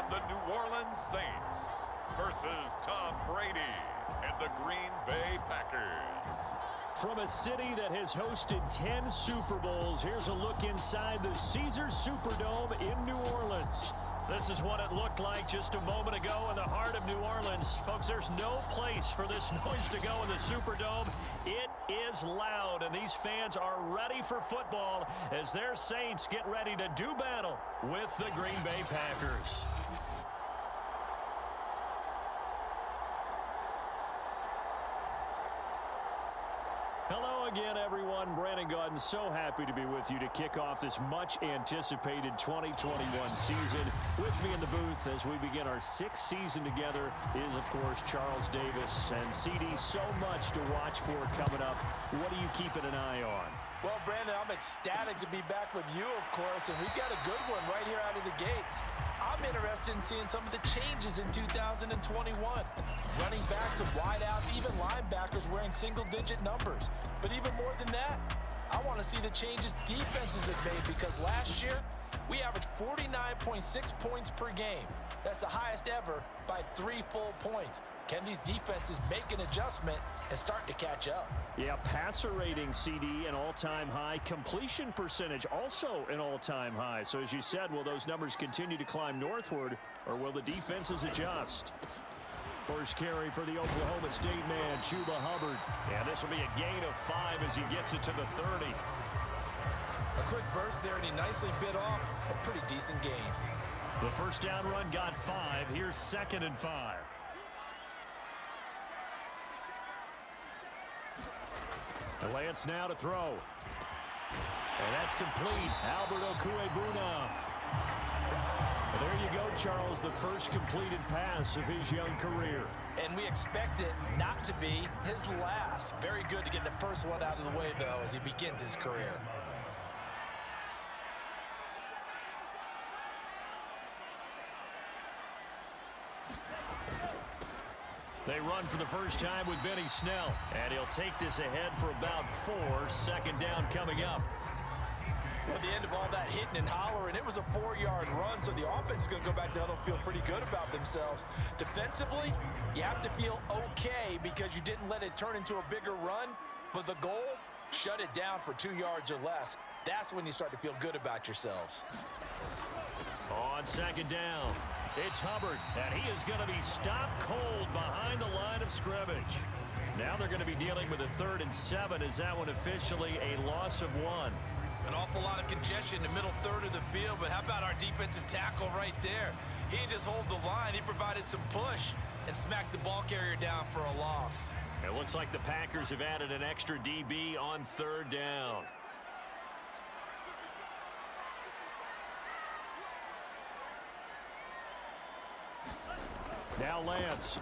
and the New Orleans Saints versus Tom Brady and the Green Bay Packers. From a city that has hosted 10 Super Bowls, here's a look inside the Caesars Superdome in New Orleans. This is what it looked like just a moment ago in the heart of New Orleans. Folks, there's no place for this noise to go in the Superdome. It is loud, and these fans are ready for football as their Saints get ready to do battle with the Green Bay Packers. Hello again, everyone. Brandon Gaudin, so happy to be with you to kick off this much-anticipated 2021 season. With me in the booth as we begin our sixth season together is, of course, Charles Davis. And, CD, so much to watch for coming up. What are you keeping an eye on? Well, Brandon, I'm ecstatic to be back with you, of course, and we've got a good one right here out of the gates. I'm interested in seeing some of the changes in 2021. Running backs and wideouts, even linebackers wearing single-digit numbers. But even more than that, I want to see the changes defenses have made because last year, we averaged 49.6 points per game. That's the highest ever by 3 full points. Can these defenses make an adjustment and start to catch up? Yeah, passer rating, CD, an all-time high. Completion percentage, also an all-time high. So as you said, will those numbers continue to climb northward, or will the defenses adjust? First carry for the Oklahoma State man, Chuba Hubbard. And this will be a gain of 5 as he gets it to the 30. A quick burst there, and he nicely bit off a pretty decent gain. The first down run got 5. Here's 2nd and 5. Lance now to throw. And that's complete. Albert Okwuegbunam. There you go, Charles, the first completed pass of his young career. And we expect it not to be his last. Very good to get the first one out of the way, though, as he begins his career. They run for the first time with Benny Snell. And he'll take this ahead for about 4. 2nd down coming up. At the end of all that hitting and hollering, it was a 4-yard run, so the offense is going to go back to huddle and feel pretty good about themselves. Defensively, you have to feel okay because you didn't let it turn into a bigger run, but the goal, shut it down for 2 yards or less. That's when you start to feel good about yourselves. On 2nd down, it's Hubbard, and he is going to be stopped cold behind the line of scrimmage. Now they're going to be dealing with a 3rd and 7. Is that one officially a loss of 1? An awful lot of congestion in the middle third of the field, but how about our defensive tackle right there? He didn't just hold the line. He provided some push and smacked the ball carrier down for a loss. It looks like the Packers have added an extra DB on 3rd down. Now Lance.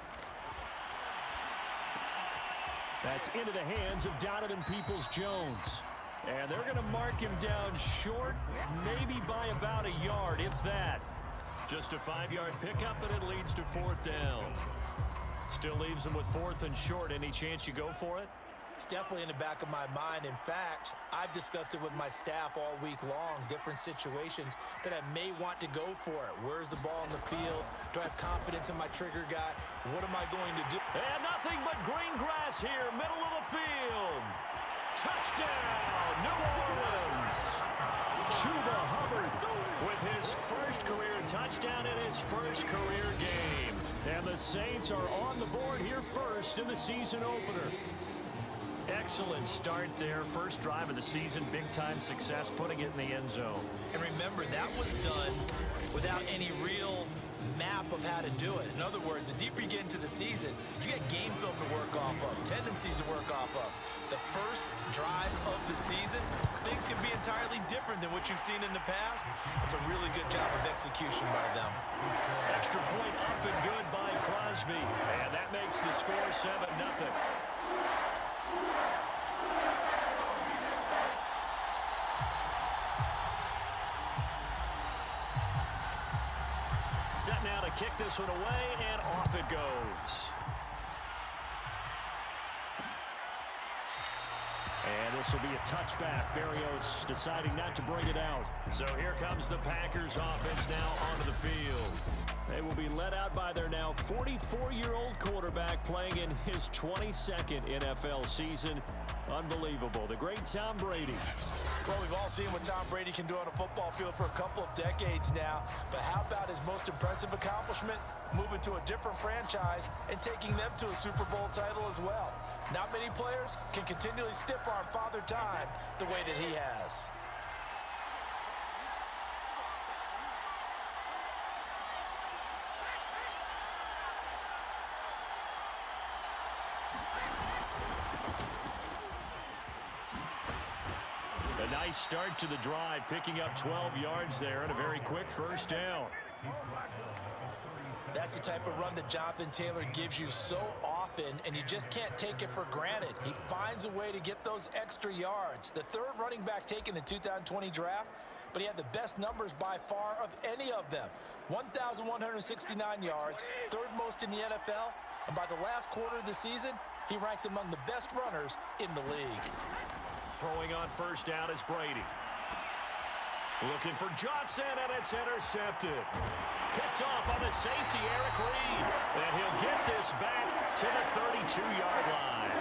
That's into the hands of Donovan Peoples-Jones. And they're going to mark him down short, maybe by about a yard, if that. Just a 5-yard pickup, and it leads to 4th down. Still leaves them with 4th and short. Any chance you go for it? It's definitely in the back of my mind. In fact, I've discussed it with my staff all week long, different situations that I may want to go for it. Where's the ball in the field? Do I have confidence in my trigger guy? What am I going to do? And nothing but green grass here, middle of the field. Touchdown, New Orleans. Chuba Hubbard with his first career touchdown in his first career game. And the Saints are on the board here first in the season opener. Excellent start there. First drive of the season, big-time success, putting it in the end zone. And remember, that was done without any real map of how to do it. In other words, the deeper you get into the season, you got game film to work off of, tendencies to work off of. The first drive of the season, things can be entirely different than what you've seen in the past. It's a really good job of execution by them. Extra point up and good by Crosby. And that makes the score 7-0. Set now to kick this one away, and off it goes. And this will be a touchback. Berrios deciding not to bring it out. So here comes the Packers offense now onto the field. They be led out by their now 44-year-old quarterback playing in his 22nd NFL season. Unbelievable. The great Tom Brady. Well, we've all seen what Tom Brady can do on a football field for a couple of decades now. But how about his most impressive accomplishment? Moving to a different franchise and taking them to a Super Bowl title as well. Not many players can continually stiff-arm Father Time the way that he has. A nice start to the drive, picking up 12 yards there and a very quick first down. That's the type of run that Jonathan Taylor gives you so often, and you just can't take it for granted. He finds a way to get those extra yards. The third running back taken in the 2020 draft, but he had the best numbers by far of any of them. 1,169 yards, third most in the NFL, and by the last quarter of the season, he ranked among the best runners in the league. Throwing on first down is Brady. Looking for Johnson, and it's intercepted. Picked off on the safety, Eric Reed. And he'll get this back to the 32-yard line.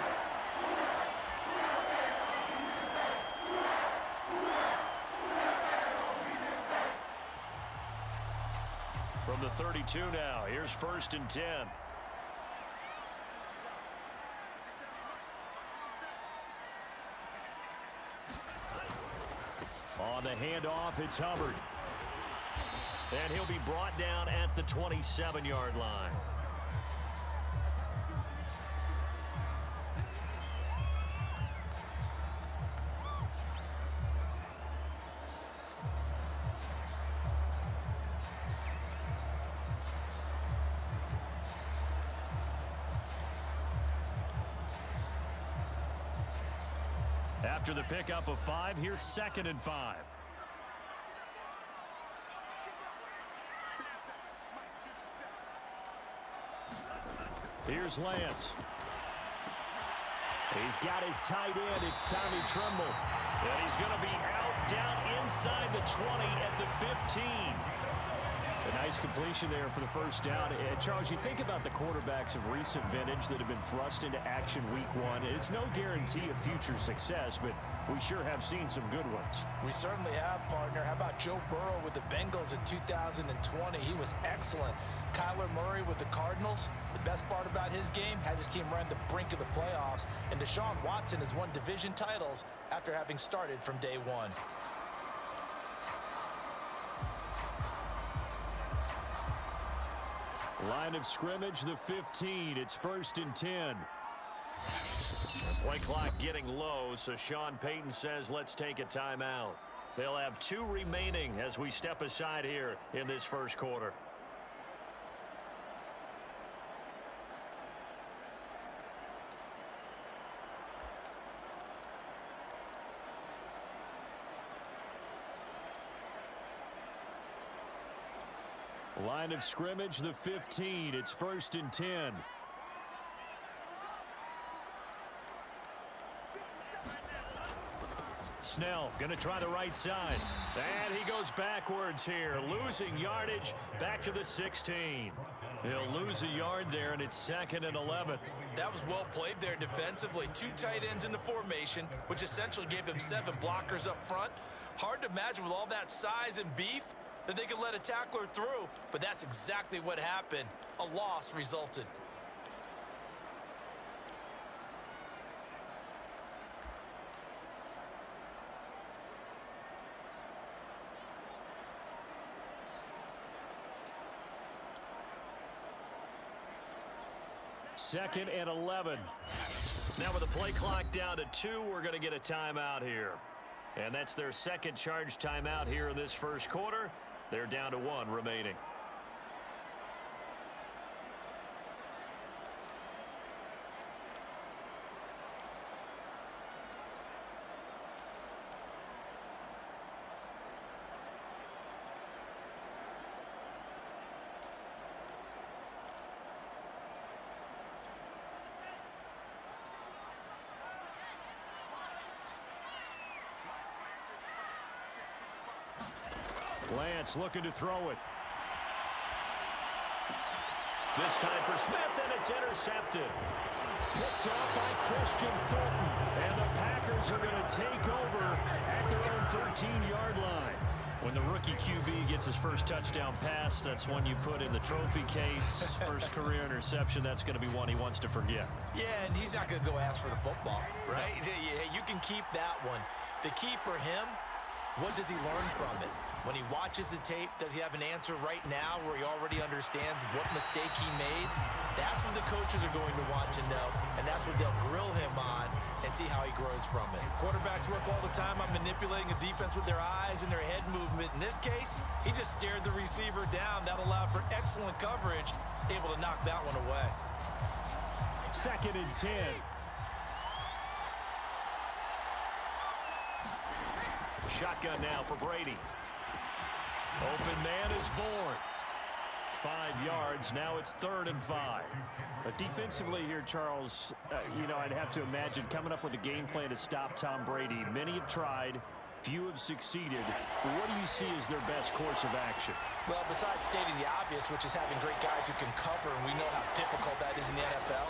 From the 32 now, here's 1st and 10. On the handoff, it's Hubbard. And he'll be brought down at the 27-yard line. After the pickup of 5, here's 2nd and 5. Here's Lance. He's got his tight end. It's Tommy Tremble. And he's going to be out down inside the 20 at the 15. A nice completion there for the first down. Charles, you think about the quarterbacks of recent vintage that have been thrust into action week 1. It's no guarantee of future success, but we sure have seen some good ones. We certainly have, partner. How about Joe Burrow with the Bengals in 2020? He was excellent. Kyler Murray with the Cardinals. The best part about his game has his team right on the brink of the playoffs. And Deshaun Watson has won division titles after having started from day 1. Line of scrimmage, the 15. It's 1st and 10. Play clock getting low, so Sean Payton says let's take a timeout. They'll have 2 remaining as we step aside here in this first quarter. Line of scrimmage, the 15. It's 1st and 10. Snell going to try the right side. And he goes backwards here, losing yardage back to the 16. He'll lose a yard there, and it's 2nd and 11. That was well played there defensively. 2 tight ends in the formation, which essentially gave them 7 blockers up front. Hard to imagine with all that size and beef that they could let a tackler through, but that's exactly what happened. A loss resulted. Second and 11. Now with the play clock down to 2, we're going to get a timeout here. And that's their second charge timeout here in this first quarter. They're down to 1 remaining. Lance looking to throw it. This time for Smith, and it's intercepted. Picked off by Christian Fulton. And the Packers are going to take over at their own 13-yard line. When the rookie QB gets his first touchdown pass, that's one you put in the trophy case. First career interception, that's going to be one he wants to forget. Yeah, and he's not going to go ask for the football, right? Yeah, you can keep that one. The key for him, what does he learn from it? When he watches the tape, does he have an answer right now where he already understands what mistake he made? That's what the coaches are going to want to know, and that's what they'll grill him on and see how he grows from it. Quarterbacks work all the time on manipulating a defense with their eyes and their head movement. In this case, he just stared the receiver down. That allowed for excellent coverage, able to knock that one away. 2nd and 10. Shotgun now for Brady. Open man is born. 5 yards. Now it's 3rd and 5. But defensively here, Charles, I'd have to imagine coming up with a game plan to stop Tom Brady. Many have tried. Few have succeeded. But what do you see as their best course of action? Well, besides stating the obvious, which is having great guys who can cover, and we know how difficult that is in the NFL,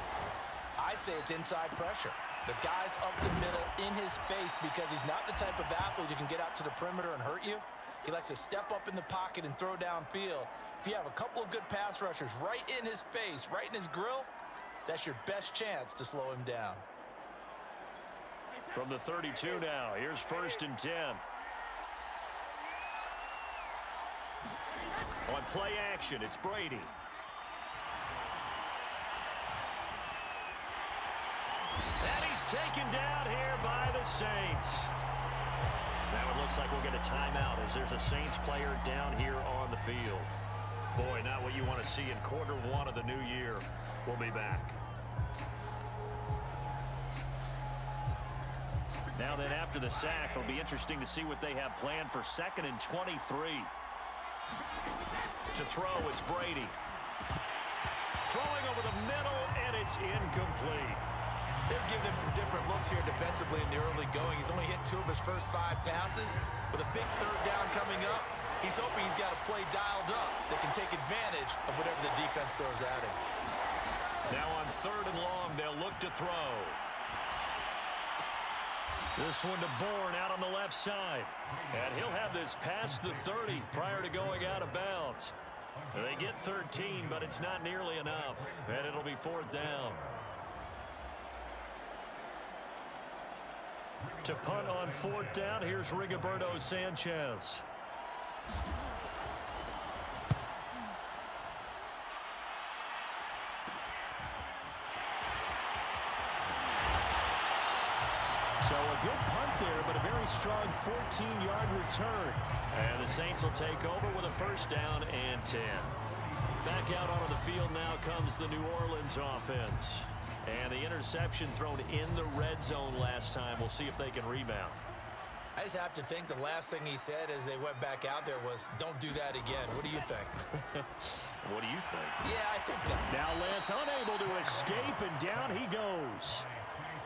I say it's inside pressure. The guy's up the middle in his face because he's not the type of athlete who can get out to the perimeter and hurt you. He likes to step up in the pocket and throw downfield. If you have a couple of good pass rushers right in his face, right in his grill, that's your best chance to slow him down. From the 32 now, here's 1st and 10. On play action, it's Brady. And he's taken down here by the Saints. Now it looks like we'll get a timeout as there's a Saints player down here on the field. Boy, not what you want to see in quarter 1 of the new year. We'll be back. Now then, after the sack, it'll be interesting to see what they have planned for 2nd and 23. To throw, it's Brady. Throwing over the middle, and it's incomplete. They're giving him some different looks here defensively in the early going. He's only hit 2 of his first 5 passes. With a big 3rd down coming up, he's hoping he's got a play dialed up that can take advantage of whatever the defense throws at him. Now on 3rd and long, they'll look to throw. This one to Bourne out on the left side. And he'll have this past the 30 prior to going out of bounds. They get 13, but it's not nearly enough. And it'll be 4th down. To punt on 4th down, here's Rigoberto Sanchez. So a good punt there, but a very strong 14-yard return. And the Saints will take over with a 1st down and 10. Back out onto the field now comes the New Orleans offense. And the interception thrown in the red zone last time. We'll see if they can rebound. I just have to think the last thing he said as they went back out there was, don't do that again. What do you think? What do you think? Yeah, I think that. Now Lance unable to escape, and down he goes.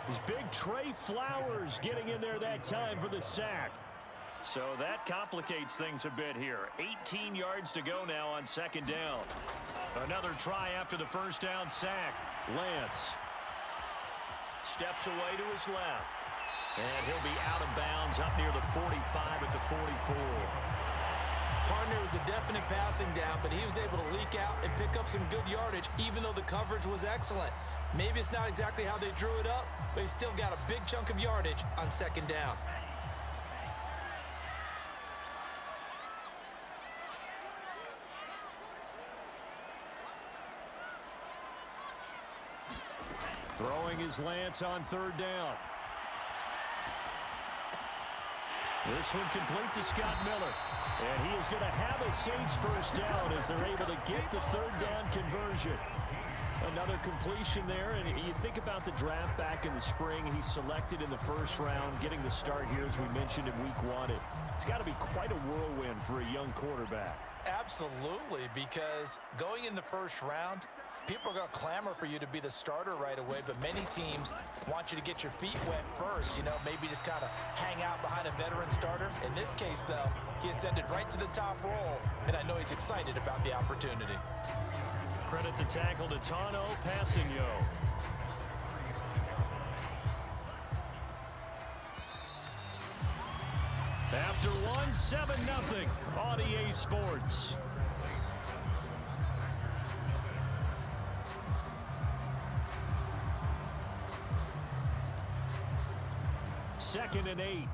His big Trey Flowers getting in there that time for the sack. So that complicates things a bit here. 18 yards to go now on 2nd down. Another try after the 1st down sack. Lance steps away to his left. And he'll be out of bounds up near the 45 at the 44. Partner was a definite passing down, but he was able to leak out and pick up some good yardage, even though the coverage was excellent. Maybe it's not exactly how they drew it up, but he still got a big chunk of yardage on 2nd down. Throwing is Lance on 3rd down. This one complete to Scott Miller. And he is going to have a Saints 1st down as they're able to get the 3rd down conversion. Another completion there, and you think about the draft back in the spring. He's selected in the 1st round, getting the start here, as we mentioned, in week 1. It's got to be quite a whirlwind for a young quarterback. Absolutely, because going in the 1st round, people are going to clamor for you to be the starter right away, but many teams want you to get your feet wet first, maybe just kind of hang out behind a veteran starter. In this case, though, he ascended right to the top role, and I know he's excited about the opportunity. Credit the tackle to Tano Passigno. After one, 7-0 on EA Sports. Second and 8.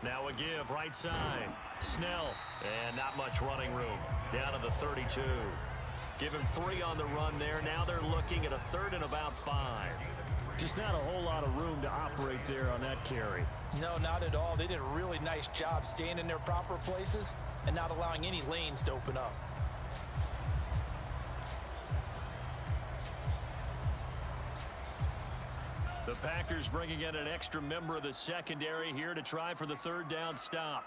Now a give right side. Snell. And not much running room. Down to the 32. Give him 3 on the run there. Now they're looking at a 3rd and about 5. Just not a whole lot of room to operate there on that carry. No, not at all. They did a really nice job staying in their proper places and not allowing any lanes to open up. The Packers bringing in an extra member of the secondary here to try for the 3rd down stop.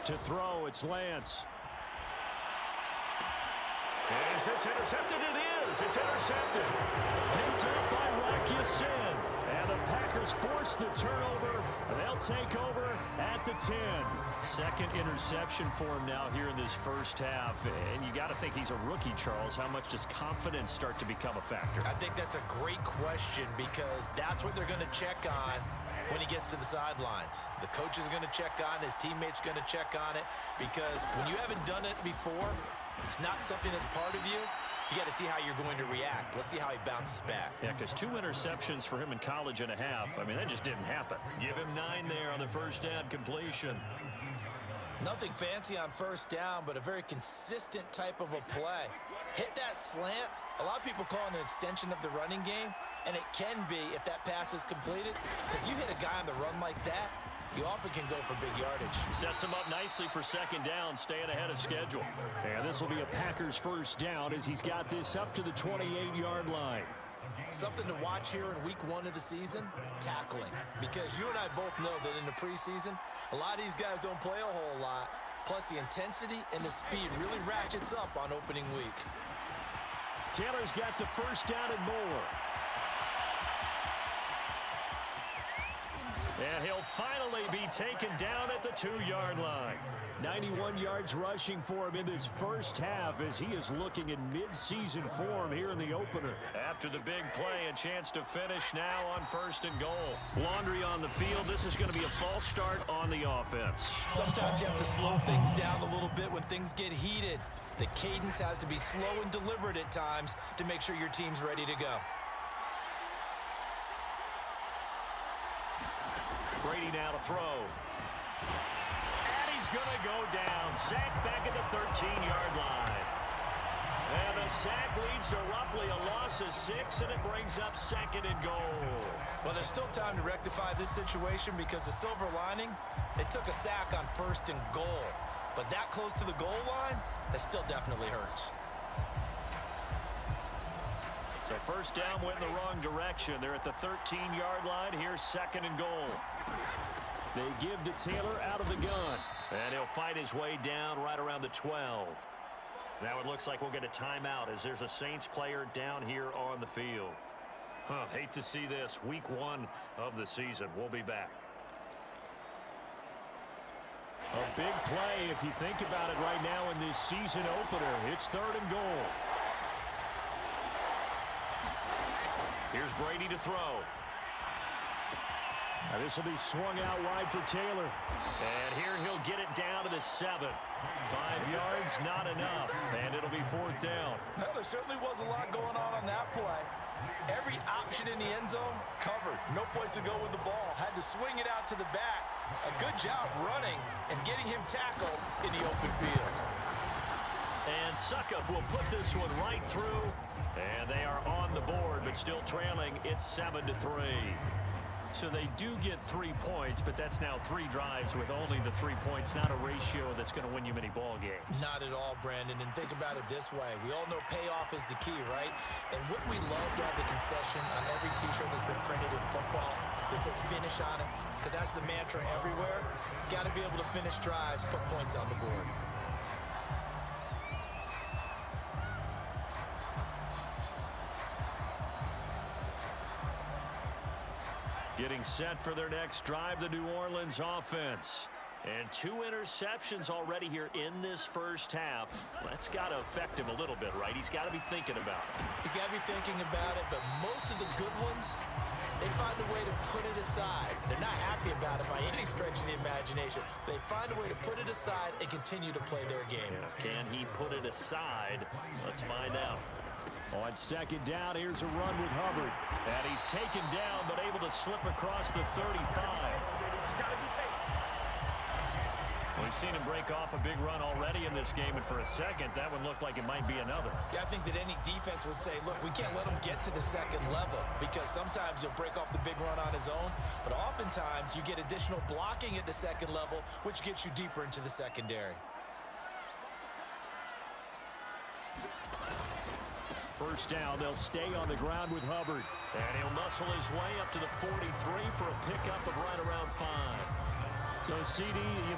To throw, it's Lance. Is this intercepted? It is. It's intercepted. Picked up by Rocky Sin. And the Packers force the turnover. They'll take over at the 10. Second interception for him now here in this first half. And you got to think he's a rookie, Charles. How much does confidence start to become a factor? I think that's a great question because that's what they're going to check on when he gets to the sidelines. The coach is going to check on, his teammates going to check on it, because when you haven't done it before, it's not something that's part of you. You got to see how you're going to react. Let's see how he bounces back. Yeah, because 2 interceptions for him in college and a half. I mean, that just didn't happen. Give him 9 there on the first down completion. Nothing fancy on first down, but a very consistent type of a play. Hit that slant. A lot of people call it an extension of the running game, and it can be if that pass is completed, because you hit a guy on the run like that, you often can go for big yardage. Sets him up nicely for second down, staying ahead of schedule. And this will be a Packers first down as he's got this up to the 28-yard line. Something to watch here in week 1 of the season, tackling. Because you and I both know that in the preseason, a lot of these guys don't play a whole lot. Plus the intensity and the speed really ratchets up on opening week. Taylor's got the first down and more. And he'll finally be taken down at the 2-yard line. 91 yards rushing for him in this first half as he is looking in mid-season form here in the opener. After the big play, a chance to finish now on 1st and goal. Laundry on the field. This is going to be a false start on the offense. Sometimes you have to slow things down a little bit when things get heated. The cadence has to be slow and deliberate at times to make sure your team's ready to go. Brady now to throw. And he's going to go down. Sacked back at the 13-yard line. And the sack leads to roughly a loss of 6, and it brings up 2nd and goal. Well, there's still time to rectify this situation because the silver lining, they took a sack on 1st and goal. But that close to the goal line, that still definitely hurts. So first down went in the wrong direction. They're at the 13-yard line. Here's 2nd and goal. They give to Taylor out of the gun. And he'll fight his way down right around the 12. Now it looks like we'll get a timeout as there's a Saints player down here on the field. Hate to see this. Week 1 of the season. We'll be back. A big play if you think about it right now in this season opener. It's 3rd and goal. Here's Brady to throw. Now this will be swung out wide for Taylor. And here he'll get it down to the 7. 5 yards, not enough. And it'll be 4th down. Well, there certainly was a lot going on that play. Every option in the end zone covered. No place to go with the ball. Had to swing it out to the back. A good job running and getting him tackled in the open field. And Suckup will put this one right through. And they are on the board, but still trailing. It's 7-3. So they do get 3 points, but that's now 3 drives with only the 3 points. Not a ratio that's going to win you many ball games. Not at all, Brandon. And think about it this way. We all know payoff is the key, right? And wouldn't we love to have the concession on every T-shirt that's been printed in football that says finish on it? Because that's the mantra everywhere. Got to be able to finish drives, put points on the board. Getting set for their next drive, the New Orleans offense. And 2 interceptions already here in this first half. That's got to affect him a little bit, right? He's got to be thinking about it. He's got to be thinking about it, but most of the good ones, they find a way to put it aside. They're not happy about it by any stretch of the imagination. They find a way to put it aside and continue to play their game. Yeah. Can he put it aside? Let's find out. On second down, here's a run with Hubbard. And he's taken down, but able to slip across the 35. We've seen him break off a big run already in this game, and for a second, that one looked like it might be another. Yeah, I think that any defense would say, look, we can't let him get to the second level, because sometimes he'll break off the big run on his own, but oftentimes you get additional blocking at the second level, which gets you deeper into the secondary. First down, they'll stay on the ground with Hubbard. And he'll muscle his way up to the 43 for a pickup of right around 5. So, CD,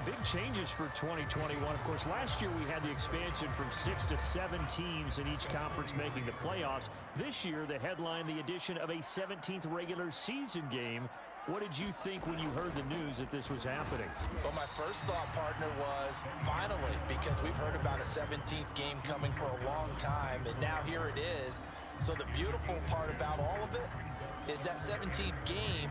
big changes for 2021. Of course, last year we had the expansion from 6 to 7 teams in each conference making the playoffs. This year, the headline, the addition of a 17th regular season game. What did you think when you heard the news that this was happening? Well, my first thought, partner, was finally, because we've heard about a 17th game coming for a long time, and now here it is. So the beautiful part about all of it is that 17th game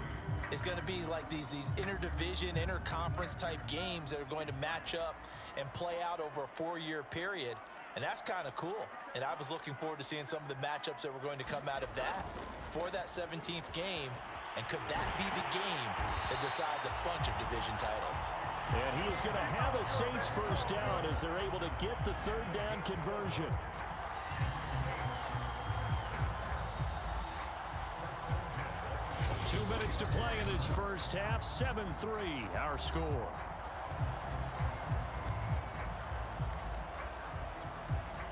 is going to be like these interdivision, interconference type games that are going to match up and play out over a 4-year period. And that's kind of cool. And I was looking forward to seeing some of the matchups that were going to come out of that for that 17th game. And could that be the game that decides a bunch of division titles? And he is going to have a Saints first down as they're able to get the third down conversion. Two minutes to play in this first half. 7-3, our score.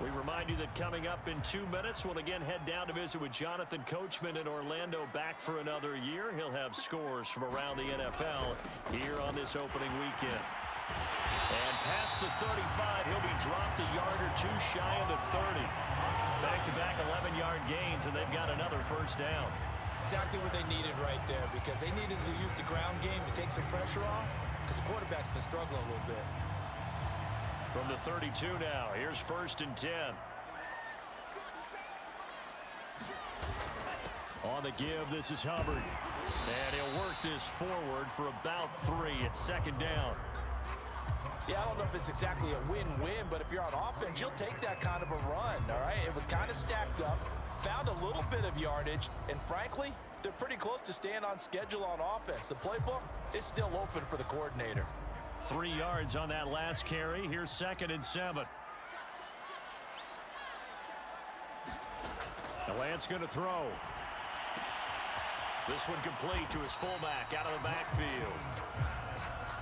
We remind you that coming up in 2 minutes, we'll again head down to visit with Jonathan Coachman in Orlando, back for another year. He'll have scores from around the NFL here on this opening weekend. And past the 35, he'll be dropped a yard or two shy of the 30. Back-to-back 11-yard gains, and they've got another first down. Exactly what they needed right there, because they needed to use the ground game to take some pressure off, because the quarterback's been struggling a little bit. From the 32 now, here's 1st and 10. On the give, this is Hubbard. And he'll work this forward for about 3 at second down. Yeah, I don't know if it's exactly a win-win, but if you're on offense, you'll take that kind of a run, all right? It was kind of stacked up, found a little bit of yardage, and frankly, they're pretty close to staying on schedule on offense. The playbook is still open for the coordinator. 3 yards on that last carry. Here's 2nd and 7. Lance going to throw. This one complete to his fullback out of the backfield.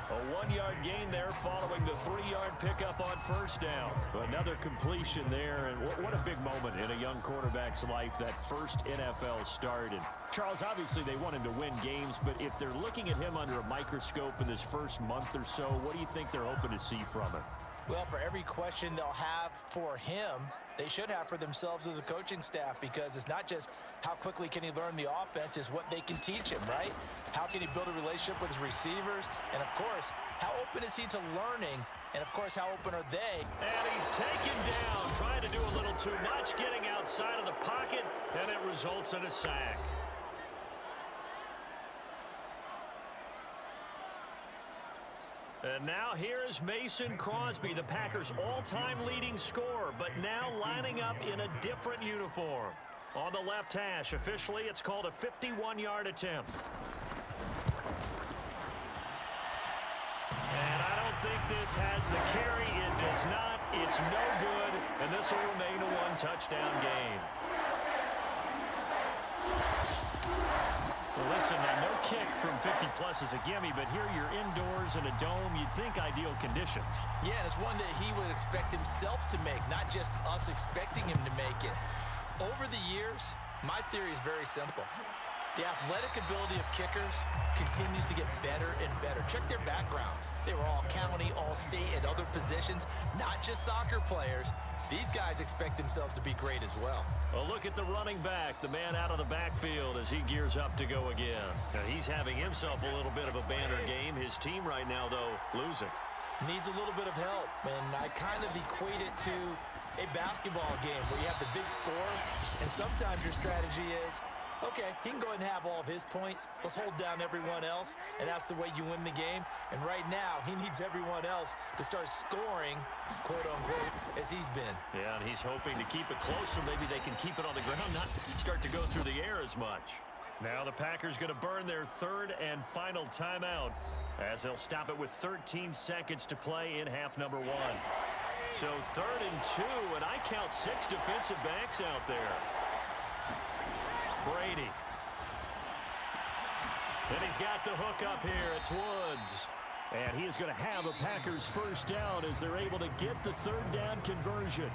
A 1-yard gain there following the 3-yard pickup on first down. Another completion there, and what a big moment in a young quarterback's life, that first NFL start. And Charles, obviously they want him to win games, but if they're looking at him under a microscope in this first month or so, what do you think they're hoping to see from him? Well, for every question they'll have for him, they should have for themselves as a coaching staff, because it's not just how quickly can he learn the offense, it's what they can teach him, right? How can he build a relationship with his receivers? And, of course, how open is he to learning? And, of course, how open are they? And he's taken down, trying to do a little too much, getting outside of the pocket, and it results in a sack. And now here is Mason Crosby, the Packers' all-time leading scorer, but now lining up in a different uniform. On the left hash, officially, it's called a 51-yard attempt. And I don't think this has the carry. It does not. It's no good, and this will remain a one-touchdown game. Well, listen, no kick from 50-plus is a gimme, but here you're indoors in a dome. You'd think ideal conditions. Yeah, and it's one that he would expect himself to make, not just us expecting him to make it. Over the years, my theory is very simple. The athletic ability of kickers continues to get better and better. Check their backgrounds. They were all county, all state, at other positions, not just soccer players. these guys expect themselves to be great as well. Well, look at the running back, the man out of the backfield as he gears up to go again. Now, he's having himself a little bit of a banner game. His team right now, though, losing. Needs a little bit of help, and I kind of equate it to a basketball game where you have the big score, and sometimes your strategy is, okay, he can go ahead and have all of his points. Let's hold down everyone else, and that's the way you win the game. And right now, he needs everyone else to start scoring, quote-unquote, as he's been. Yeah, and he's hoping to keep it close so maybe they can keep it on the ground, not start to go through the air as much. Now the Packers going to burn their third and final timeout as they'll stop it with 13 seconds to play in half number 1. So 3rd and 2, and I count 6 defensive backs out there. Brady. Then he's got the hook up here. It's Woods. And he is going to have a Packers first down as they're able to get the 3rd down conversion.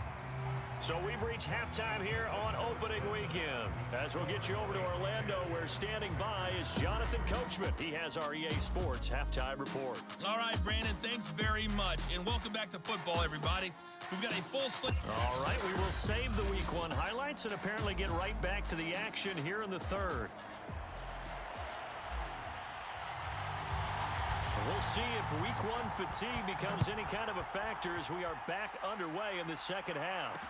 So we've reached halftime here on opening weekend. As we'll get you over to Orlando, where standing by is Jonathan Coachman. He has our EA Sports halftime report. All right, Brandon, thanks very much. And welcome back to football, everybody. We've got a full slate. All right, we will save the Week 1 highlights and apparently get right back to the action here in the 3rd. We'll see if Week 1 fatigue becomes any kind of a factor as we are back underway in the second half.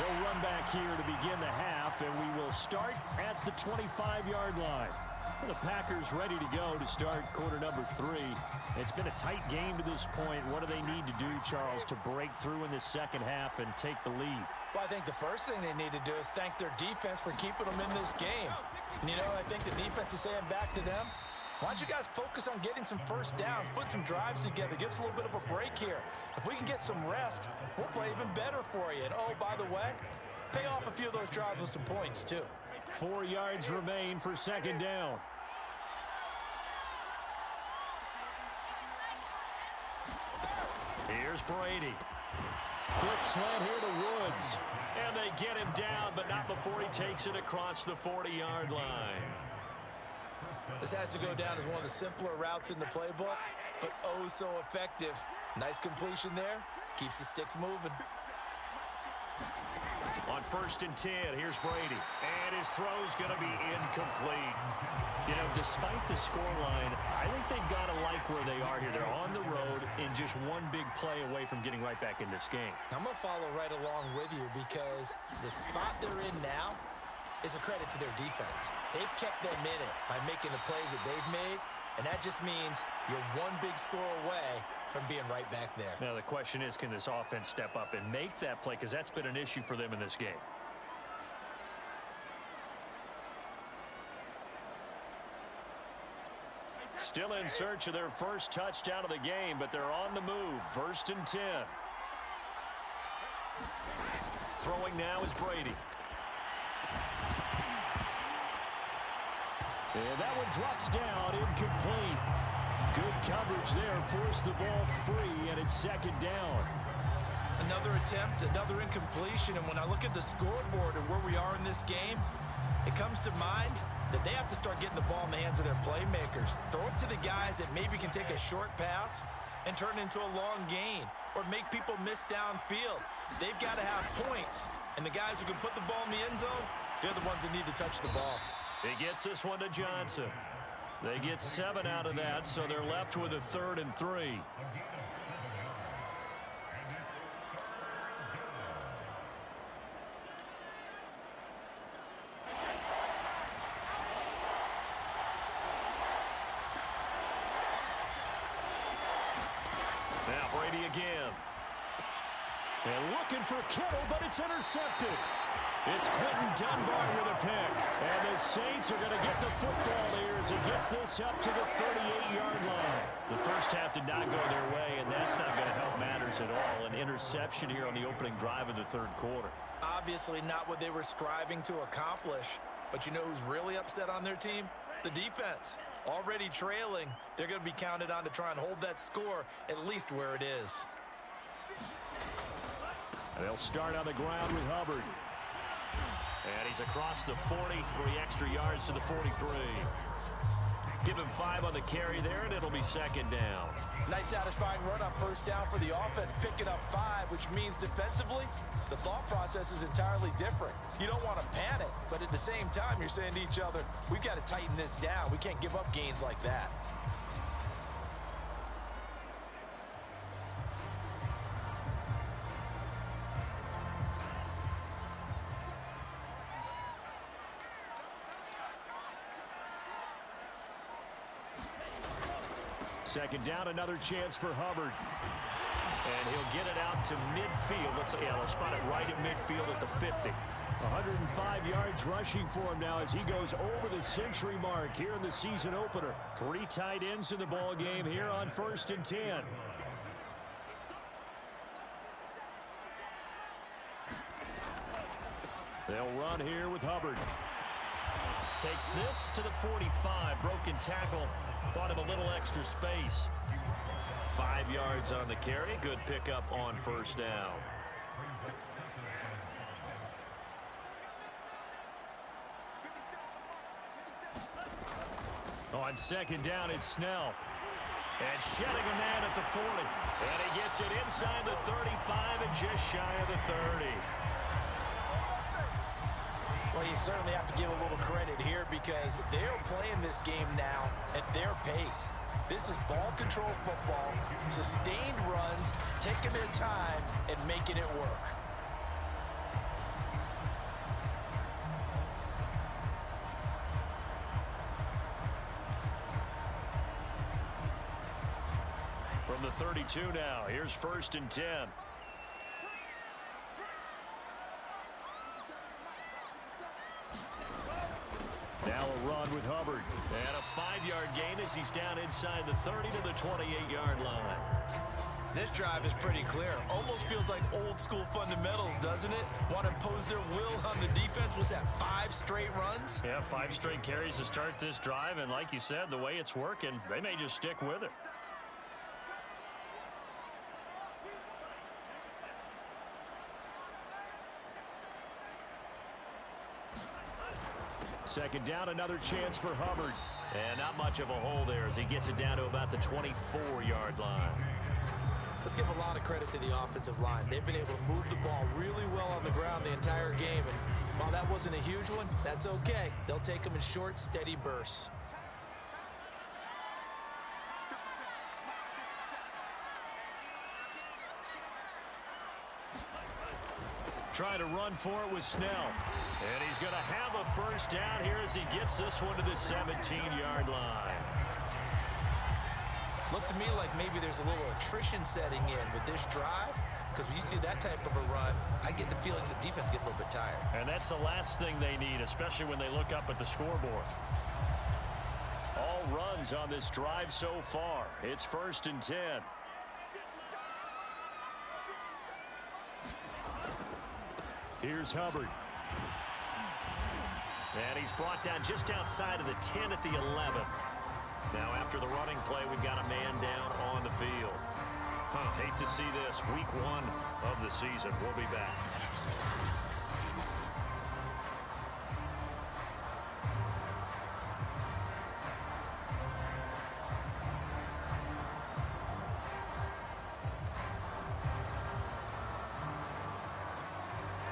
No run back here to begin the half, and we will start at the 25-yard line. The Packers ready to go to start quarter number 3. It's been a tight game to this point. What do they need to do, Charles, to break through in the second half and take the lead? Well, I think the first thing they need to do is thank their defense for keeping them in this game. And, you know, I think the defense is saying back to them, why don't you guys focus on getting some first downs, put some drives together, give us a little bit of a break here. If we can get some rest, we'll play even better for you. And, oh, by the way, pay off a few of those drives with some points, too. 4 yards remain for second down. Here's Brady. Quick slant here to Woods. And they get him down, but not before he takes it across the 40-yard line. This has to go down as one of the simpler routes in the playbook, but oh so effective. Nice completion there. Keeps the sticks moving. On 1st and 10, here's Brady. And his throw's going to be incomplete. You know, despite the scoreline, I think they've got to like where they are here. They're on the road and just one big play away from getting right back in this game. I'm going to follow right along with you because the spot they're in now is a credit to their defense. They've kept them in it by making the plays that they've made, and that just means you're one big score away from being right back there. Now, the question is, can this offense step up and make that play? Because that's been an issue for them in this game. Still in search of their first touchdown of the game, but they're on the move. 1st and 10. Throwing now is Brady. And that one drops down, incomplete. Good coverage there, forced the ball free, and it's second down. Another attempt, another incompletion, and when I look at the scoreboard and where we are in this game, it comes to mind that they have to start getting the ball in the hands of their playmakers. Throw it to the guys that maybe can take a short pass and turn it into a long gain or make people miss downfield. They've got to have points, and the guys who can put the ball in the end zone, they're the ones that need to touch the ball. He gets this one to Johnson. They get 7 out of that, so they're left with a 3rd and 3. Now Brady again. And looking for Kittle, but it's intercepted. It's Clinton Dunbar with a pick. And the Saints are going to get the football here as he gets this up to the 38-yard line. The first half did not go their way, and that's not going to help matters at all. An interception here on the opening drive of the 3rd quarter. Obviously not what they were striving to accomplish. But you know who's really upset on their team? The defense. Already trailing, they're going to be counted on to try and hold that score at least where it is. And they'll start on the ground with Hubbard. And he's across the 40, 3 extra yards to the 43. Give him 5 on the carry there, and it'll be second down. Nice satisfying run on first down for the offense, picking up 5, which means defensively, the thought process is entirely different. You don't want to panic, but at the same time, you're saying to each other, we've got to tighten this down. We can't give up gains like that. Second down, another chance for Hubbard. And he'll get it out to midfield. Let's spot it right at midfield at the 50. 105 yards rushing for him now as he goes over the century mark here in the season opener. 3 tight ends in the ball game here on 1st and 10. They'll run here with Hubbard. Takes this to the 45. Broken tackle. Bought him a little extra space. 5 yards on the carry. Good pickup on first down. On second down, it's Snell. And shedding a man at the 40. And he gets it inside the 35 and just shy of the 30. Well, you certainly have to give a little credit here because they're playing this game now at their pace. This is ball control football, sustained runs, taking their time and making it work. From the 32 now, here's 1st and 10. Now a run with Hubbard. And a 5-yard gain as he's down inside the 30 to the 28-yard line. This drive is pretty clear. Almost feels like old school fundamentals, doesn't it? Want to impose their will on the defense. Was that 5 straight runs? Yeah, 5 straight carries to start this drive. And like you said, the way it's working, they may just stick with it. Second down, another chance for Hubbard. And not much of a hole there as he gets it down to about the 24-yard line. Let's give a lot of credit to the offensive line. They've been able to move the ball really well on the ground the entire game. And while that wasn't a huge one, that's okay. They'll take them in short, steady bursts. Trying to run for it with Snell. And he's going to have a first down here as he gets this one to the 17-yard line. Looks to me like maybe there's a little attrition setting in with this drive. Because when you see that type of a run, I get the feeling the defense get a little bit tired. And that's the last thing they need, especially when they look up at the scoreboard. All runs on this drive so far. It's 1st and 10. Here's Hubbard. And he's brought down just outside of the 10 at the 11. Now after the running play, we've got a man down on the field. Hate to see this. Week 1 of the season. We'll be back.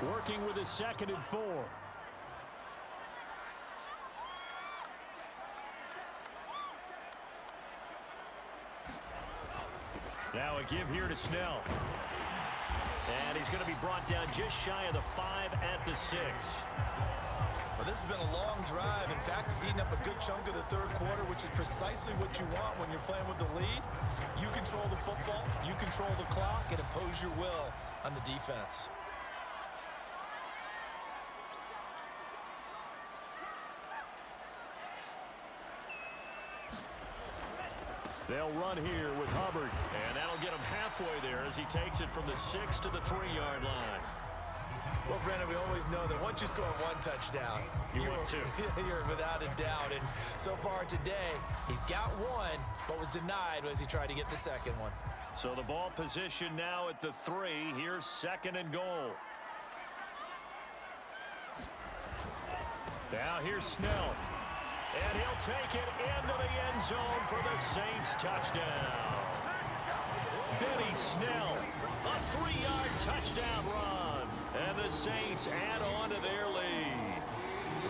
Working with a 2nd and 4. Now a give here to Snell. And he's going to be brought down just shy of the 5 at the 6. Well, this has been a long drive. In fact, it's eaten up a good chunk of the 3rd quarter, which is precisely what you want when you're playing with the lead. You control the football, you control the clock, and impose your will on the defense. They'll run here with Hubbard, and that'll get him halfway there as he takes it from the 6 to the 3-yard line. Well, Brandon, we always know that once you score 1 touchdown, you're without a doubt. And so far today, he's got 1, but was denied as he tried to get the 2nd one. So the ball position now at the 3. Here's 2nd and goal. Now here's Snell. And he'll take it into the end zone for the Saints touchdown. Benny Snell, a 3-yard touchdown run. And the Saints add on to their lead.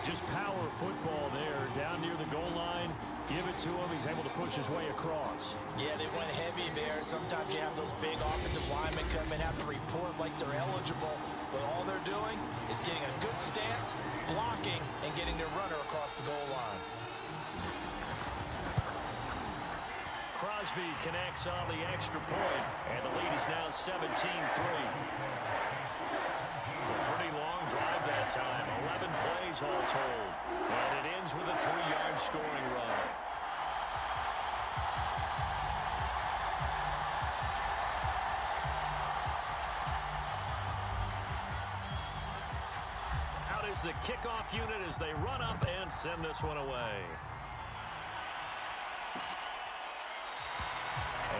Just power football there, down near the goal line. Give it to him. He's able to push his way across. Yeah, they went heavy there. Sometimes you have those big offensive linemen come and have to report like they're eligible. But all they're doing is getting a good stance, blocking, and getting their runner across the goal line. Crosby connects on the extra point, and the lead is now 17-3. Pretty long drive that time, 11 plays all told. And it ends with a 3-yard scoring run. Out is the kickoff unit as they run up and send this one away.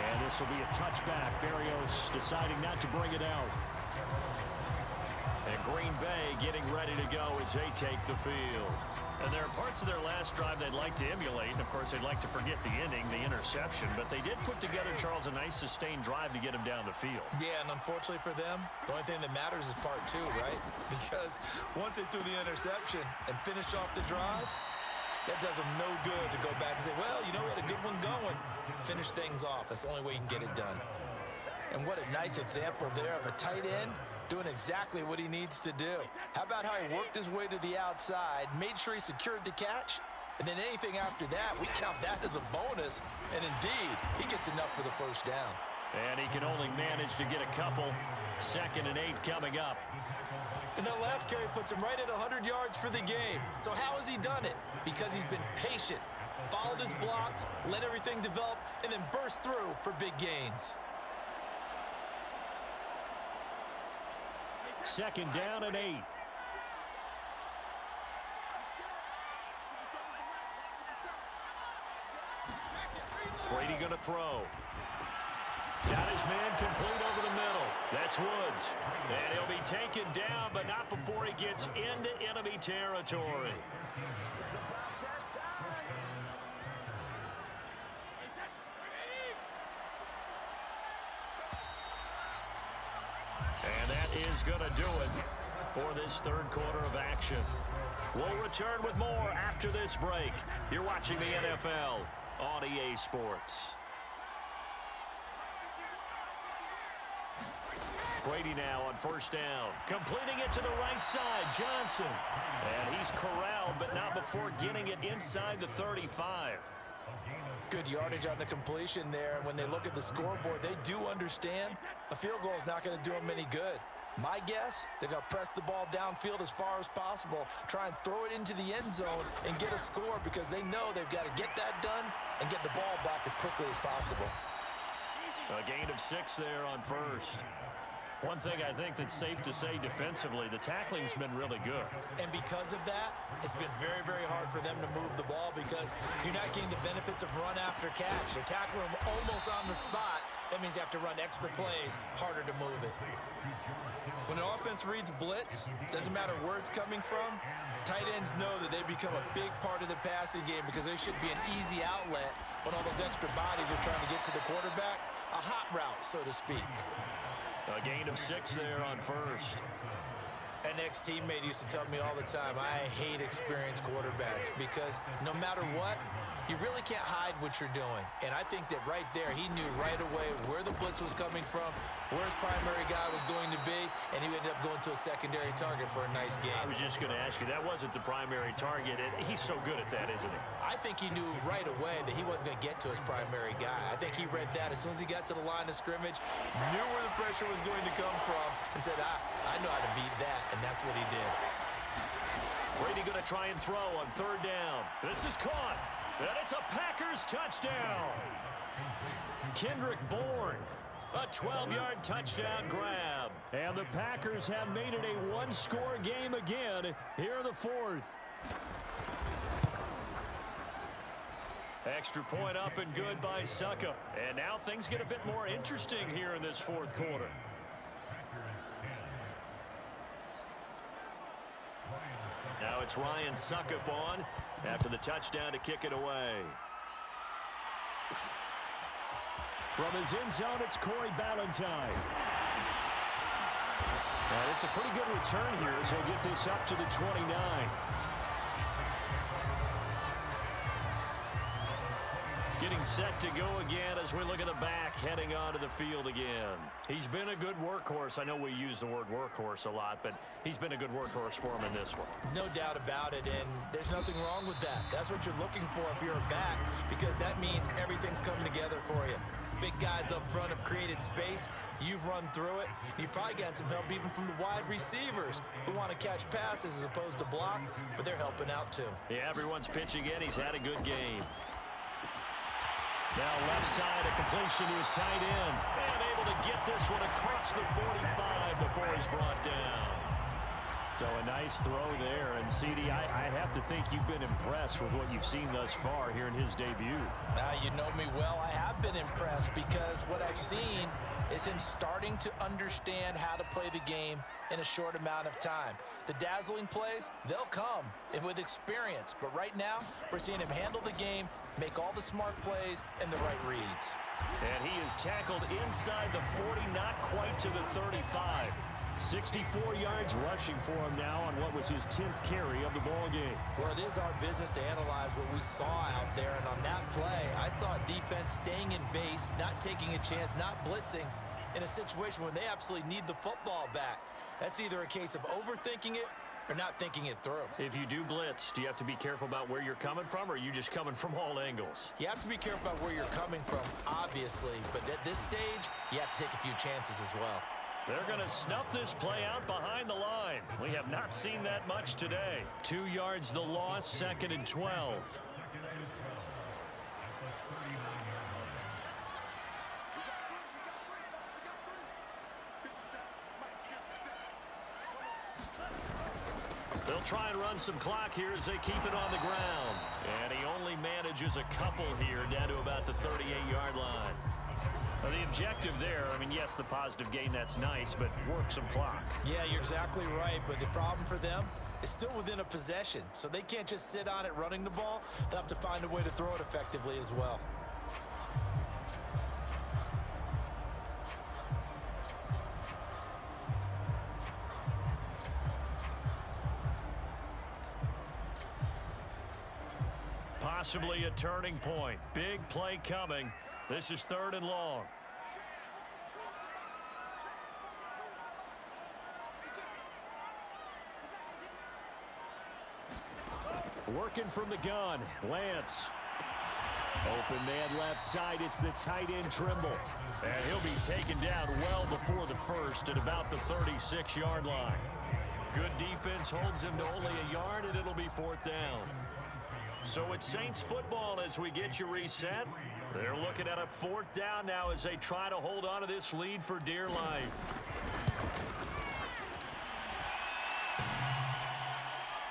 And this will be a touchback. Berrios deciding not to bring it out. And Green Bay getting ready to go as they take the field. And there are parts of their last drive they'd like to emulate. And, of course, they'd like to forget the ending, the interception. But they did put together, Charles, a nice sustained drive to get him down the field. Yeah, and unfortunately for them, the only thing that matters is part 2, right? Because once they threw the interception and finished off the drive, that does them no good to go back and say, well, you know, we had a good one going. Finish things off. That's the only way you can get it done. And what a nice example there of a tight end doing exactly what he needs to do. How about how he worked his way to the outside, made sure he secured the catch, and then anything after that, we count that as a bonus. And indeed, he gets enough for the first down. And he can only manage to get a couple. 2nd and 8 coming up. And that last carry puts him right at 100 yards for the game. So how has he done it? Because he's been patient, followed his blocks, let everything develop, and then burst through for big gains. 2nd down and 8. Brady going to throw. Got his man complete over the middle. That's Woods. And he'll be taken down, but not before he gets into enemy territory. And that is going to do it for this 3rd quarter of action. We'll return with more after this break. You're watching the NFL on EA Sports. Brady now on 1st down. Completing it to the right side, Johnson. And he's corralled, but not before getting it inside the 35. Good yardage on the completion there. And when they look at the scoreboard, they do understand a field goal is not going to do them any good. My guess, they're going to press the ball downfield as far as possible, try and throw it into the end zone and get a score because they know they've got to get that done and get the ball back as quickly as possible. A gain of 6 there on 1st. One thing I think that's safe to say defensively, the tackling's been really good. And because of that, it's been very, very hard for them to move the ball because you're not getting the benefits of run after catch. They're tackling them almost on the spot. That means you have to run extra plays, harder to move it. When an offense reads blitz, doesn't matter where it's coming from, tight ends know that they become a big part of the passing game because there should be an easy outlet when all those extra bodies are trying to get to the quarterback. A hot route, so to speak. A gain of 6 there on 1st. An ex-teammate used to tell me all the time, I hate experienced quarterbacks because no matter what, you really can't hide what you're doing. And I think that right there, he knew right away where the blitz was coming from, where his primary guy was going to be, and he ended up going to a secondary target for a nice game. I was just going to ask you, that wasn't the primary target. He's so good at that, isn't he? I think he knew right away that he wasn't going to get to his primary guy. I think he read that as soon as he got to the line of scrimmage, knew where the pressure was going to come from, and said, I know how to beat that, and that's what he did. Brady going to try and throw on 3rd down. This is caught, and it's a Packers touchdown. Kendrick Bourne, a 12-yard touchdown grab. And the Packers have made it a one-score game again here in the 4th. Extra point up and good by Suckup. And now things get a bit more interesting here in this 4th quarter. Now it's Ryan Suckup on after the touchdown to kick it away. From his end zone, it's Corey Ballantyne. And it's a pretty good return here as he'll get this up to the 29. Getting set to go again as we look at the back heading onto the field again. He's been a good workhorse. I know we use the word workhorse a lot, but he's been a good workhorse for him in this one. No doubt about it, and there's nothing wrong with that. That's what you're looking for if you're a back, because that means everything's coming together for you. Big guys up front have created space. You've run through it. You've probably gotten some help even from the wide receivers who want to catch passes as opposed to block, but they're helping out too. Yeah, everyone's pitching in. He's had a good game. Now left side, a completion to his tight end. And able to get this one across the 45 before he's brought down. So a nice throw there. And, CD, I'd have to think you've been impressed with what you've seen thus far here in his debut. Now, you know me well. I have been impressed because what I've seen is him starting to understand how to play the game in a short amount of time. The dazzling plays, they'll come with experience. But right now, we're seeing him handle the game, make all the smart plays, and the right reads. And he is tackled inside the 40, not quite to the 35. 64 yards rushing for him now on what was his 10th carry of the ball game. Well, it is our business to analyze what we saw out there. And on that play, I saw a defense staying in base, not taking a chance, not blitzing in a situation where they absolutely need the football back. That's either a case of overthinking it or not thinking it through. If you do blitz, do you have to be careful about where you're coming from, or are you just coming from all angles? You have to be careful about where you're coming from, obviously. But at this stage, you have to take a few chances as well. They're going to snuff this play out behind the line. We have not seen that much today. 2 yards the loss, 2nd and 12. They'll try and run some clock here as they keep it on the ground. And he only manages a couple here down to about the 38-yard line. Well, the objective there, I mean, yes, the positive gain, that's nice, but work some clock. Yeah, you're exactly right, but the problem for them is still within a possession, so they can't just sit on it running the ball. They'll have to find a way to throw it effectively as well. Possibly a turning point. Big play coming. This is 3rd and long. Working from the gun, Lance. Open man left side, it's the tight end Trimble. And he'll be taken down well before the first at about the 36-yard line. Good defense holds him to only a yard, and it'll be 4th down. So it's Saints football as we get you reset. They're looking at a 4th down now as they try to hold on to this lead for dear life.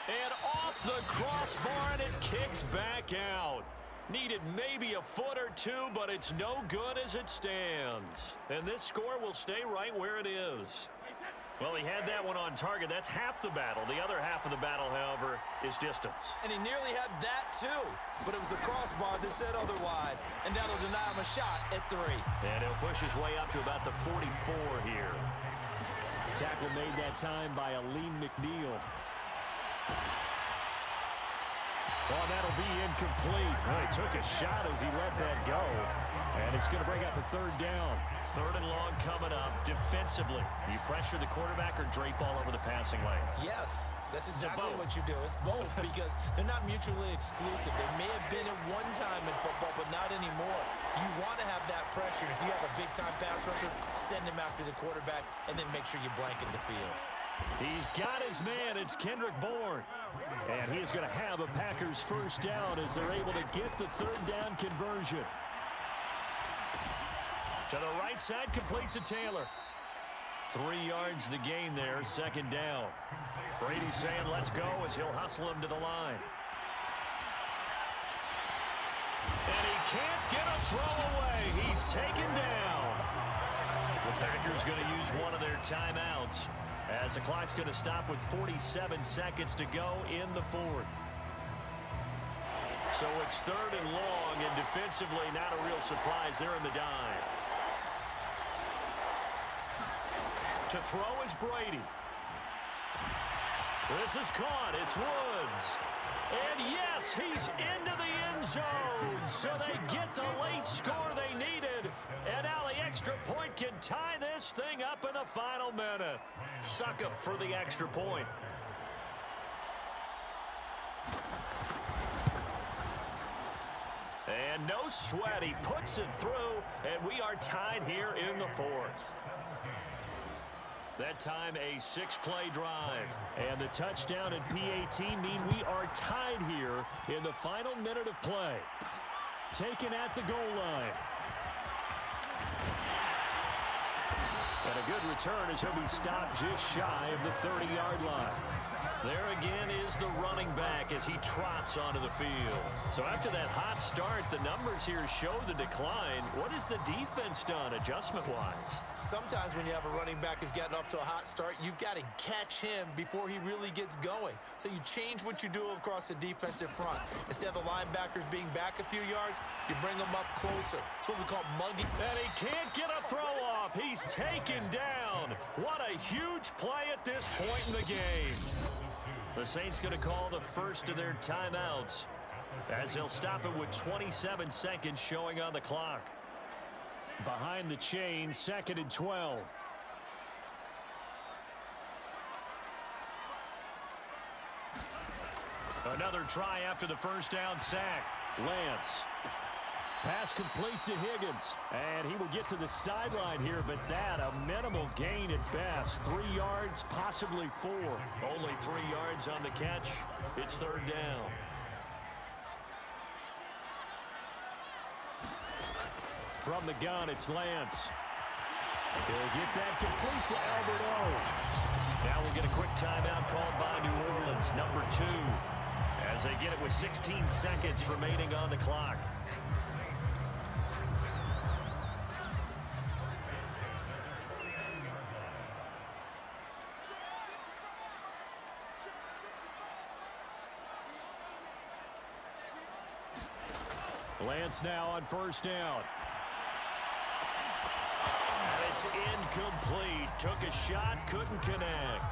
And off the crossbar, and it kicks back out. Needed maybe a foot or two, but it's no good as it stands. And this score will stay right where it is. Well, he had that one on target. That's half the battle. The other half of the battle, however, is distance. And he nearly had that, too. But it was the crossbar that said otherwise. And that'll deny him a shot at 3. And he'll push his way up to about the 44 here. Tackle made that time by Aleem McNeil. Oh, that'll be incomplete. Well, he took a shot as he let that go. And it's going to bring up a 3rd down. 3rd and long coming up. Defensively, you pressure the quarterback or drape all over the passing lane? Yes, that's exactly what you do. It's both because they're not mutually exclusive. They may have been at one time in football, but not anymore. You want to have that pressure. If you have a big-time pass rusher, send him after the quarterback and then make sure you blanket the field. He's got his man. It's Kendrick Bourne. And he is going to have a Packers 1st down as they're able to get the 3rd down conversion. To the right side, complete to Taylor. 3 yards the gain there, 2nd down. Brady's saying let's go as he'll hustle him to the line. And he can't get a throw away. He's taken down. The Packers going to use one of their timeouts as the clock's going to stop with 47 seconds to go in the fourth. So it's third and long, and defensively not a real surprise there in the dive. To throw is Brady. This is caught. It's Woods. And yes, he's into the end zone. So they get the late score they needed. And now the extra point can tie this thing up in the final minute. Suck up for the extra point. And no sweat. He puts it through. And we are tied here in the fourth. That time a 6-play drive. And the touchdown and PAT mean we are tied here in the final minute of play. Taken at the goal line. And a good return as he'll be stopped just shy of the 30-yard line. There again is the running back as he trots onto the field. So after that hot start, the numbers here show the decline. What has the defense done adjustment-wise? Sometimes when you have a running back who's getting off to a hot start, you've got to catch him before he really gets going. So you change what you do across the defensive front. Instead of the linebackers being back a few yards, you bring them up closer. It's what we call mugging. And he can't get a throw off. He's taken down. What a huge play at this point in the game. The Saints going to call the first of their timeouts as they'll stop it with 27 seconds showing on the clock. Behind the chain, 2nd and 12. Another try after the first down sack. Lance. Pass complete to Higgins. And he will get to the sideline here, but that a minimal gain at best. 3 yards, possibly 4. Only 3 yards on the catch. It's third down. From the gun, it's Lance. He'll get that complete to Albert O. Now we'll get a quick timeout called by New Orleans, number 2, as they get it with 16 seconds remaining on the clock. Lance now on first down. And it's incomplete. Took a shot, couldn't connect.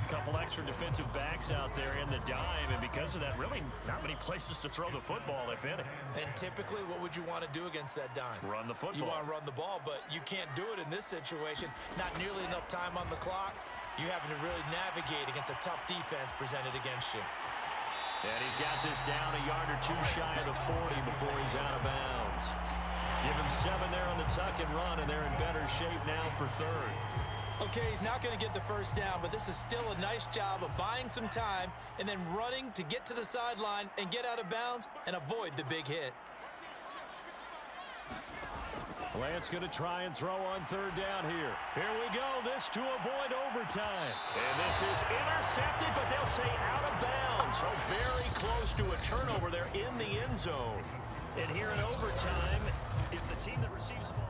Couple extra defensive backs out there in the dime, and because of that, really not many places to throw the football, if any. And typically, what would you want to do against that dime? Run the football. You want to run the ball, but you can't do it in this situation. Not nearly enough time on the clock. You having to really navigate against a tough defense presented against you. And he's got this down a yard or two shy of the 40 before he's out of bounds. Give him 7 there on the tuck and run, and they're in better shape now for third. Okay, he's not going to get the first down, but this is still a nice job of buying some time and then running to get to the sideline and get out of bounds and avoid the big hit. Lance going to try and throw on third down here. Here we go. This to avoid overtime. And this is intercepted, but they'll say out of bounds. So very close to a turnover there in the end zone. And here in overtime is the team that receives the ball.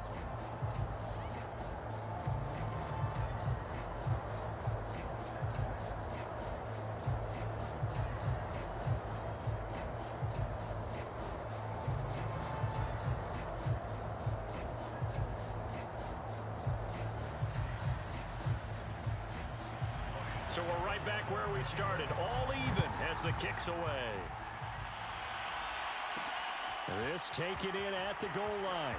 So we're right back where we started, all even as the kick's away. This taken in at the goal line.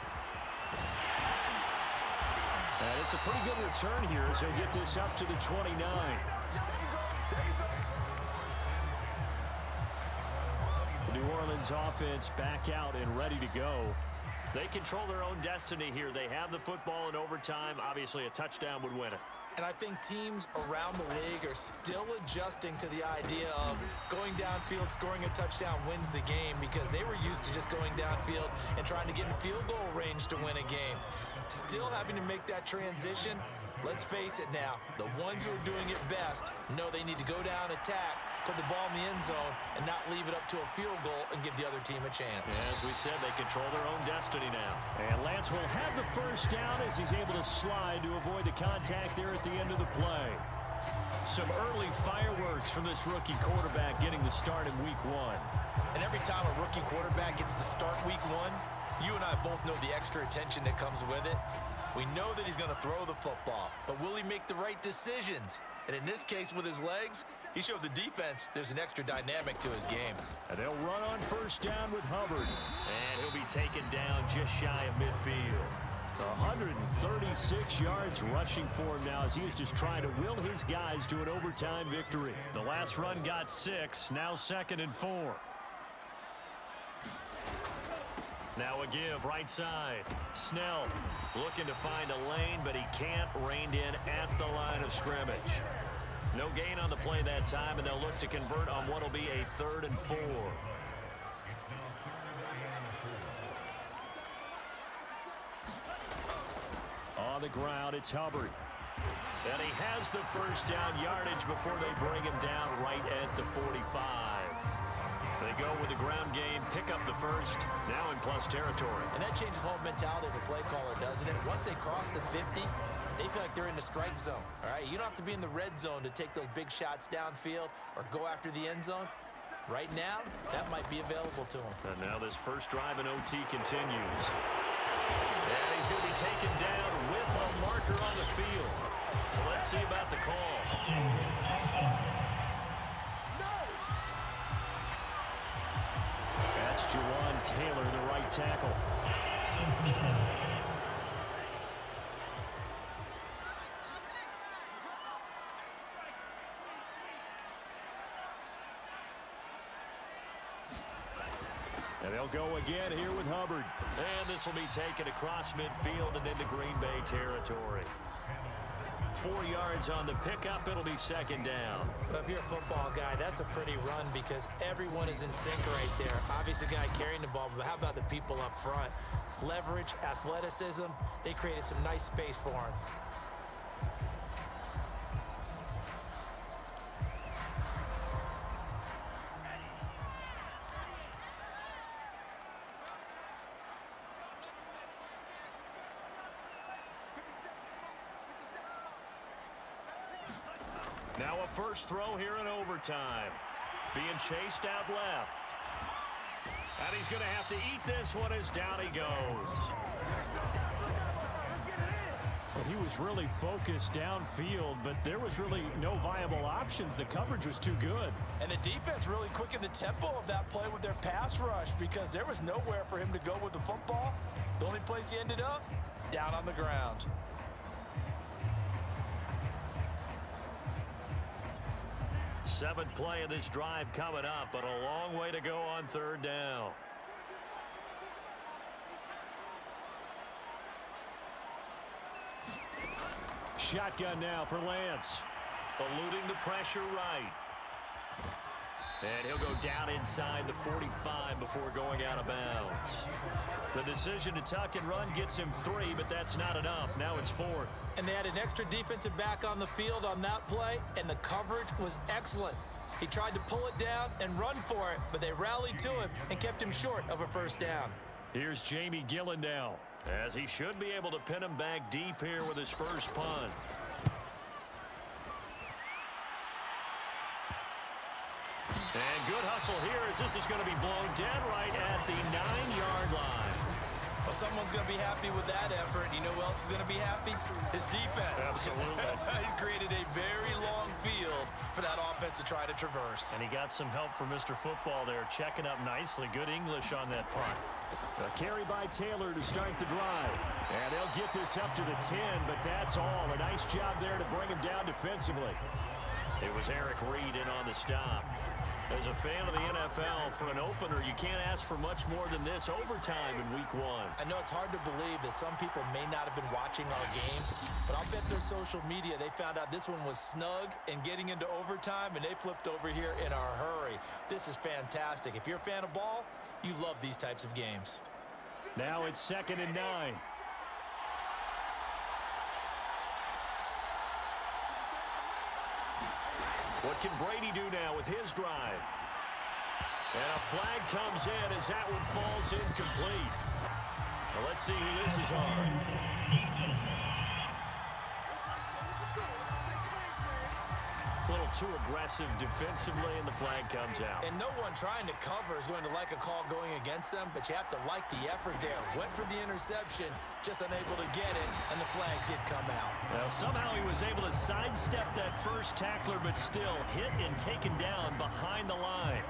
And it's a pretty good return here as he'll get this up to the 29. The New Orleans offense back out and ready to go. They control their own destiny here. They have the football in overtime. Obviously, a touchdown would win it. And I think teams around the league are still adjusting to the idea of going downfield, scoring a touchdown wins the game, because they were used to just going downfield and trying to get in field goal range to win a game. Still having to make that transition. Let's face it now, the ones who are doing it best know they need to go down, attack, put the ball in the end zone, and not leave it up to a field goal and give the other team a chance. As we said, they control their own destiny now. And Lance will have the first down as he's able to slide to avoid the contact there at the end of the play. Some early fireworks from this rookie quarterback getting the start in week 1. And every time a rookie quarterback gets to start week 1, you and I both know the extra attention that comes with it. We know that he's going to throw the football, but will he make the right decisions? And in this case, with his legs, he showed the defense there's an extra dynamic to his game. And they'll run on first down with Hubbard. And he'll be taken down just shy of midfield. 136 yards rushing for him now as he is just trying to will his guys to an overtime victory. The last run got 6, now 2nd and 4. Now a give, right side. Snell looking to find a lane, but he can't. Reined in at the line of scrimmage. No gain on the play that time, and they'll look to convert on what will be a 3rd and 4. On the ground, it's Hubbard. And he has the first down yardage before they bring him down right at the 45. They go with the ground game, pick up the first, now in plus territory. And that changes the whole mentality of a play caller, doesn't it? Once they cross the 50, they feel like they're in the strike zone, all right? You don't have to be in the red zone to take those big shots downfield or go after the end zone. Right now, that might be available to them. And now this first drive in OT continues. And he's going to be taken down with a marker on the field. So let's see about the call. That's Juwan Taylor, the right tackle. And they'll go again here with Hubbard. And this will be taken across midfield and into Green Bay territory. 4 yards on the pickup. It'll be 2nd down. Well, if you're a football guy, that's a pretty run because everyone is in sync right there. Obviously, the guy carrying the ball, but how about the people up front? Leverage, athleticism, they created some nice space for him. Now a first throw here in overtime. Being chased out left. And he's going to have to eat this one as down he goes. Well, he was really focused downfield, but there was really no viable options. The coverage was too good. And the defense really quickened the tempo of that play with their pass rush because there was nowhere for him to go with the football. The only place he ended up, down on the ground. Seventh play of this drive coming up, but a long way to go on 3rd down. Shotgun now for Lance. Eluding the pressure right. And he'll go down inside the 45 before going out of bounds. The decision to tuck and run gets him 3, but that's not enough. Now it's 4th. And they had an extra defensive back on the field on that play, and the coverage was excellent. He tried to pull it down and run for it, but they rallied to him and kept him short of a first down. Here's Jamie Gillen now, as he should be able to pin him back deep here with his first punt. And good hustle here as this is going to be blown dead right at the 9-yard line. Well, someone's going to be happy with that effort. You know who else is going to be happy? His defense. Absolutely. He's created a very long field for that offense to try to traverse. And he got some help from Mr. Football there, checking up nicely. Good English on that punt. A carry by Taylor to start the drive. And they'll get this up to the 10, but that's all. A nice job there to bring him down defensively. It was Eric Reed in on the stop. As a fan of the NFL, for an opener, you can't ask for much more than this overtime in week 1. I know it's hard to believe that some people may not have been watching our game, but I'll bet their social media they found out this one was snug and getting into overtime, and they flipped over here in a hurry. This is fantastic. If you're a fan of ball, you love these types of games. Now it's 2nd and 9. What can Brady do now with his drive? And a flag comes in as that one falls incomplete. Well, let's see who this is on. A little too aggressive defensively, and the flag comes out. And no one trying to cover is going to like a call going against them, but you have to like the effort there. Went for the interception, just unable to get it, and the flag did come out. Well, somehow he was able to sidestep that first tackler, but still hit and taken down behind the line.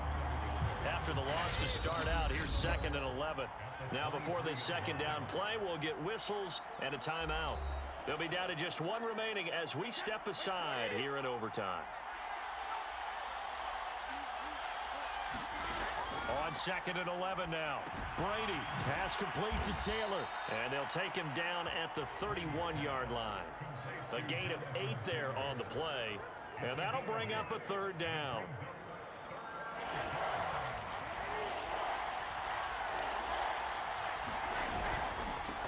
After the loss to start out, here's 2nd and 11. Now before this second down play, we'll get whistles and a timeout. They'll be down to just one remaining as we step aside here in overtime. On 2nd and 11 now. Brady, pass complete to Taylor. And they'll take him down at the 31-yard line. A gain of 8 there on the play. And that'll bring up a 3rd down.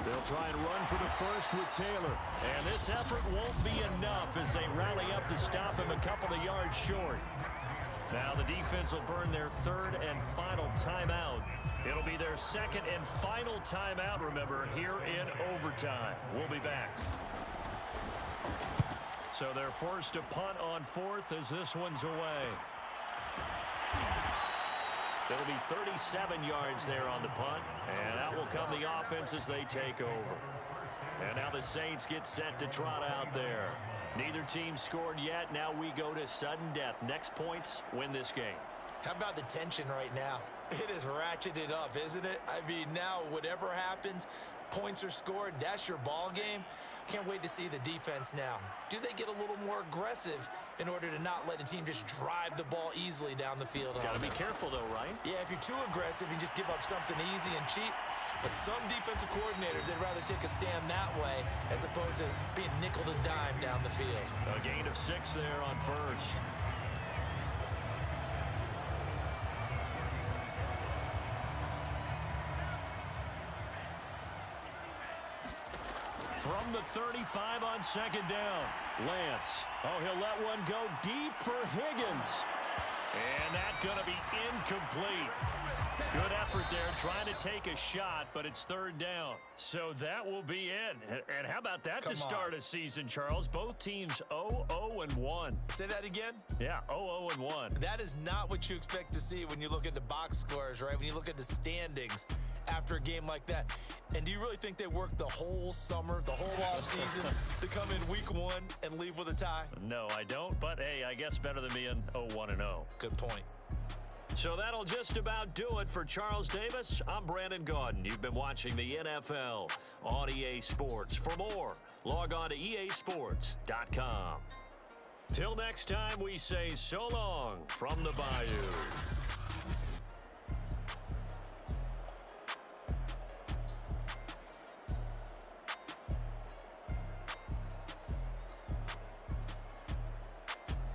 They'll try and run for the first with Taylor. And this effort won't be enough as they rally up to stop him a couple of yards short. Now the defense will burn their 3rd and final timeout. It'll be their 2nd and final timeout, remember, here in overtime. We'll be back. So they're forced to punt on 4th as this one's away. It'll be 37 yards there on the punt, and out will come the offense as they take over. And now the Saints get set to trot out there. Neither team scored yet. Now we go to sudden death. Next points win this game. How about the tension right now? It is ratcheted up, isn't it? I mean, now whatever happens, points are scored, that's your ball game. Can't wait to see the defense now. Do they get a little more aggressive in order to not let the team just drive the ball easily down the field? Got to be careful, though, right? Yeah, if you're too aggressive, you just give up something easy and cheap. But some defensive coordinators, they'd rather take a stand that way as opposed to being nickel and dime down the field. A gain of 6 there on 1st. From the 35 on 2nd down. Lance. Oh, he'll let one go deep for Higgins. And that's going to be incomplete. Good effort there trying to take a shot, but it's 3rd down. So that will be it. And how about that to start a season, Charles? Both teams 0-0-1. Say that again? Yeah, 0-0-1. That is not what you expect to see when you look at the box scores, right? When you look at the standings after a game like that. And do you really think they worked the whole summer, the whole offseason to come in week 1 and leave with a tie? No, I don't. But, hey, I guess better than being 0-1-0. Good point. So that'll just about do it for Charles Davis. I'm Brandon Gaudin. You've been watching the NFL on EA Sports. For more, log on to easports.com. Till next time, we say so long from the Bayou.